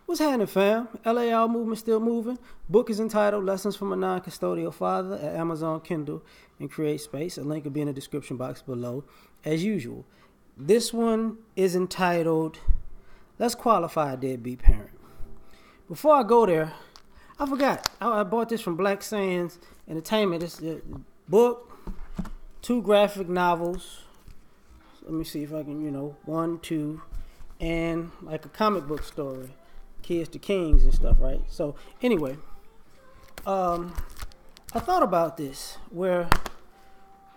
What's happening, fam? L.A.R. movement still moving. Book is entitled Lessons from a Non-Custodial Father at Amazon Kindle and Create Space. A link will be in the description box below. As usual, this one is entitled Let's Qualify a Deadbeat Parent. Before I go there, I forgot. I bought this from Black Sands Entertainment. It's a book, 2 graphic novels. Let me see if I can, 1, 2, and like a comic book story. Kids to Kings and stuff, right? So anyway, I thought about this where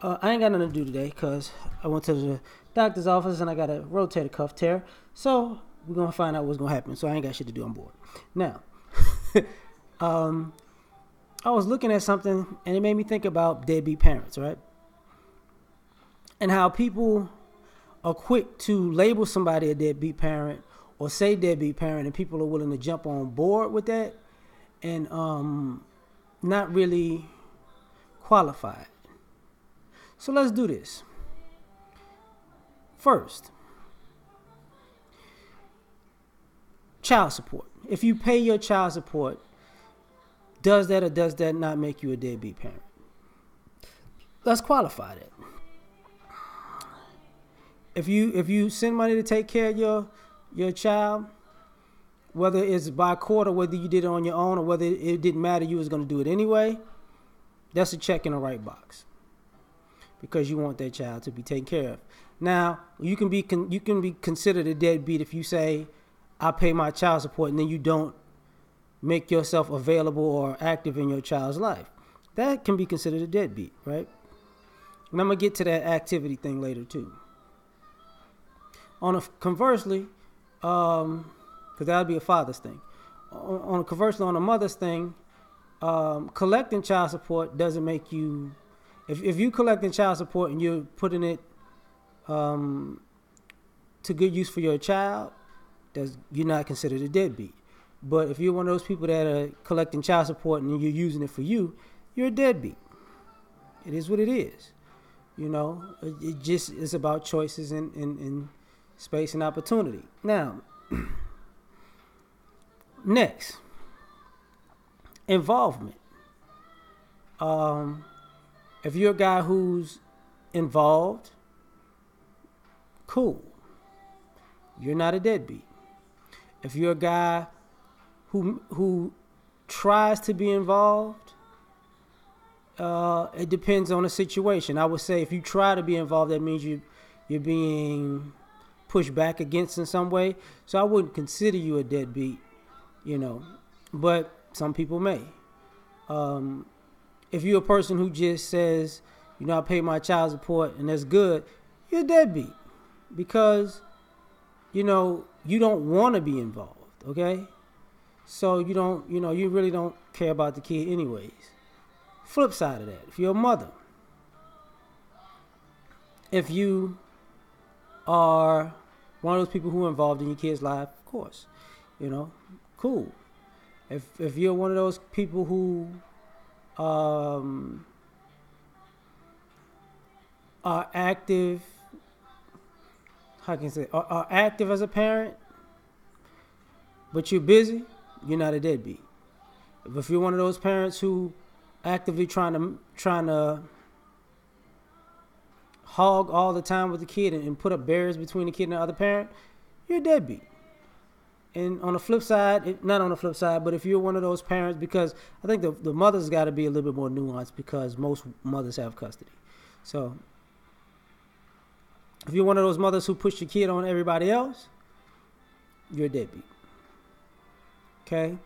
I ain't got nothing to do today because I went to the doctor's office and I got a rotator cuff tear. So we're going to find out what's going to happen. So I ain't got shit to do on board. Now, I was looking at something and it made me think about deadbeat parents, right? And how people are quick to label somebody a deadbeat parent or say deadbeat parent, and people are willing to jump on board with that and not really qualified. So let's do this. First, child support. If you pay your child support, does that or does that not make you a deadbeat parent? Let's qualify that. If you send money to take care of your child, whether it's by court or whether you did it on your own or whether it didn't matter, you was going to do it anyway, that's a check in the right box because you want that child to be taken care of. Now, you can be considered a deadbeat if you say, I pay my child support, and then you don't make yourself available or active in your child's life. That can be considered a deadbeat, right? And I'm going to get to that activity thing later too. Conversely, because that would be a father's thing. Conversely, on a mother's thing, collecting child support doesn't make you. If you collecting child support and you're putting it to good use for your child, you're not considered a deadbeat. But if you're one of those people that are collecting child support and you're using it for you, you're a deadbeat. It is what it is. It just is about choices and space and opportunity. Now, next, involvement. If you're a guy who's involved, cool. You're not a deadbeat. If you're a guy who tries to be involved, it depends on the situation. I would say if you try to be involved, that means you're being pushed back against in some way. So I wouldn't consider you a deadbeat, but some people may. If you're a person who just says, I pay my child support and that's good, you're a deadbeat because, you don't want to be involved, okay? So you really don't care about the kid anyways. Flip side of that, if you're a mother, if you are one of those people who are involved in your kid's life, of course, cool. If you're one of those people who are active, how can I say, are active as a parent, but you're busy, you're not a deadbeat. If you're one of those parents who actively trying to hog all the time with the kid and put up barriers between the kid and the other parent, you're a deadbeat. And on the flip side, not on the flip side, but if you're one of those parents, because I think the mother's got to be a little bit more nuanced because most mothers have custody. So if you're one of those mothers who push your kid on everybody else, you're a deadbeat. Okay?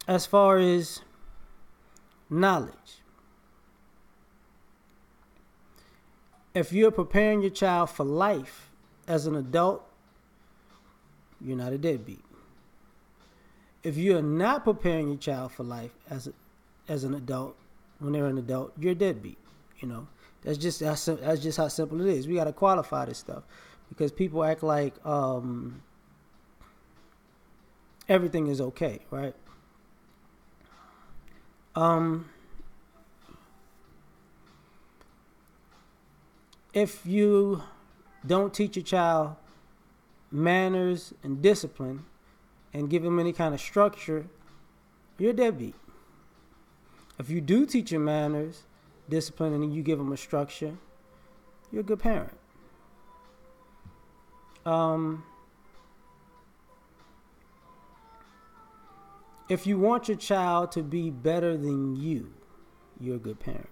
As far as knowledge, if you're preparing your child for life as an adult, you're not a deadbeat. If you're not preparing your child for life as an adult, when they're an adult, you're a deadbeat. That's just how simple it is. We got to qualify this stuff because people act like everything is okay, right? If you don't teach your child manners and discipline and give them any kind of structure, you're a deadbeat. If you do teach them manners, discipline, and you give them a structure, you're a good parent. If you want your child to be better than you, you're a good parent.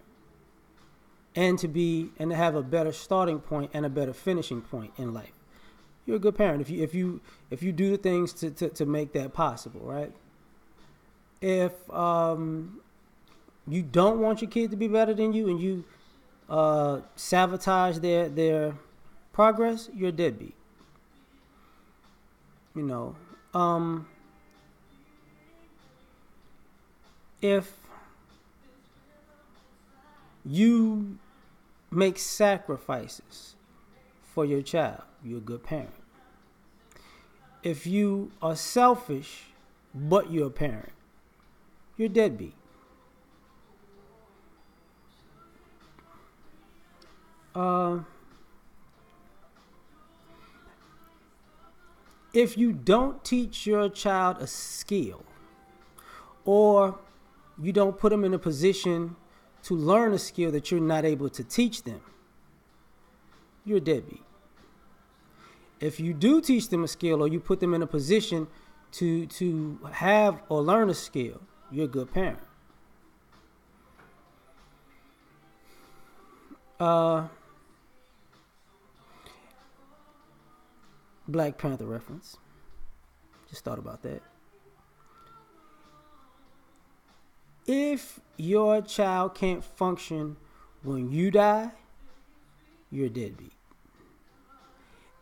And to have a better starting point and a better finishing point in life, you're a good parent. If you do the things to make that possible, right? If you don't want your kid to be better than you and you sabotage their progress, you're a deadbeat. If you make sacrifices for your child, you're a good parent. If you are selfish, but you're a parent, you're a deadbeat. If you don't teach your child a skill, or you don't put them in a position to learn a skill that you're not able to teach them, you're a deadbeat. If you do teach them a skill, or you put them in a position to have or learn a skill, you're a good parent. Black Panther reference. Just thought about that. If your child can't function when you die, you're a deadbeat.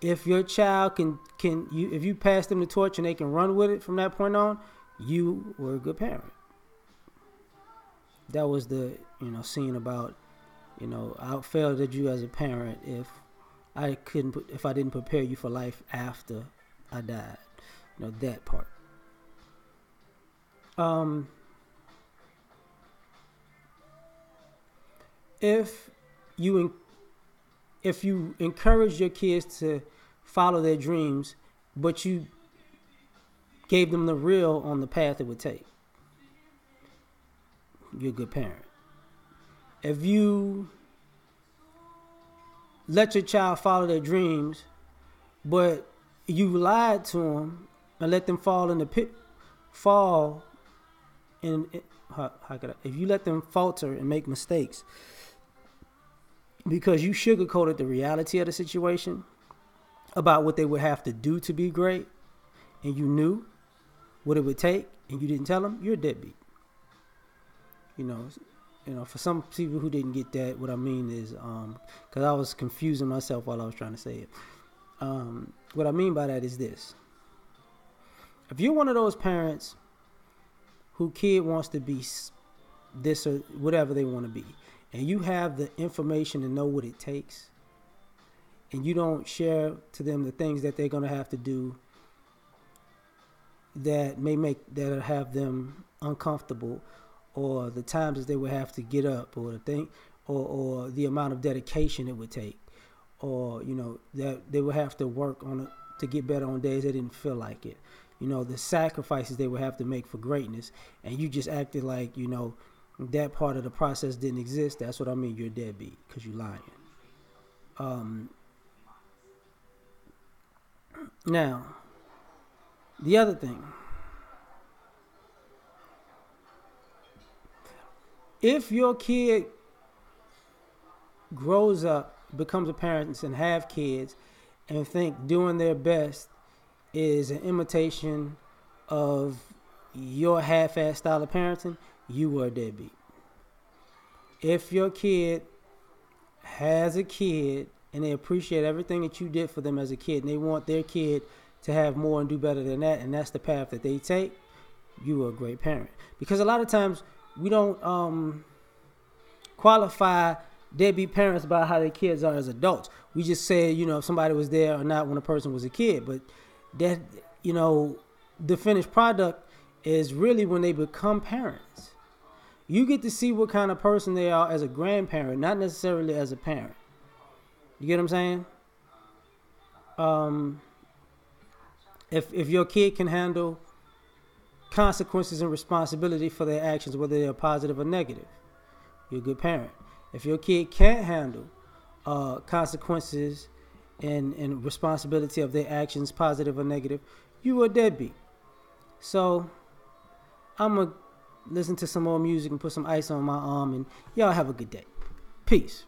If your child if you pass them the torch and they can run with it from that point on, you were a good parent. That was the scene about I failed at you as a parent if I didn't prepare you for life after I died. That part. If you encourage your kids to follow their dreams, but you gave them the real on the path it would take, you're a good parent. If you let your child follow their dreams, but you lied to them and let them fall in the pit, if you let them falter and make mistakes because you sugarcoated the reality of the situation about what they would have to do to be great, and you knew what it would take and you didn't tell them, you're a deadbeat. For some people who didn't get that, what I mean is, because I was confusing myself while I was trying to say it. What I mean by that is this. If you're one of those parents who kid wants to be this or whatever they want to be, and you have the information to know what it takes, and you don't share to them the things that they're going to have to do that'll have them uncomfortable, or the times that they would have to get up, or or the amount of dedication it would take, or that they would have to work on it to get better on days they didn't feel like it. The sacrifices they would have to make for greatness, and you just acted like that part of the process didn't exist. That's what I mean. You're a deadbeat because you're lying. Now, the other thing. If your kid grows up, becomes a parent, and have kids, and think doing their best is an imitation of your half-assed style of parenting, you were a deadbeat. If your kid has a kid and they appreciate everything that you did for them as a kid, and they want their kid to have more and do better than that, and that's the path that they take, you were a great parent. Because a lot of times we don't qualify deadbeat parents by how their kids are as adults. We just say, if somebody was there or not when a person was a kid. But that, the finished product is really when they become parents. You get to see what kind of person they are as a grandparent, not necessarily as a parent. You get what I'm saying? If your kid can handle consequences and responsibility for their actions, whether they're positive or negative, you're a good parent. If your kid can't handle consequences and responsibility of their actions, positive or negative, you a deadbeat. So I'm going to listen to some more music and put some ice on my arm, and y'all have a good day. Peace.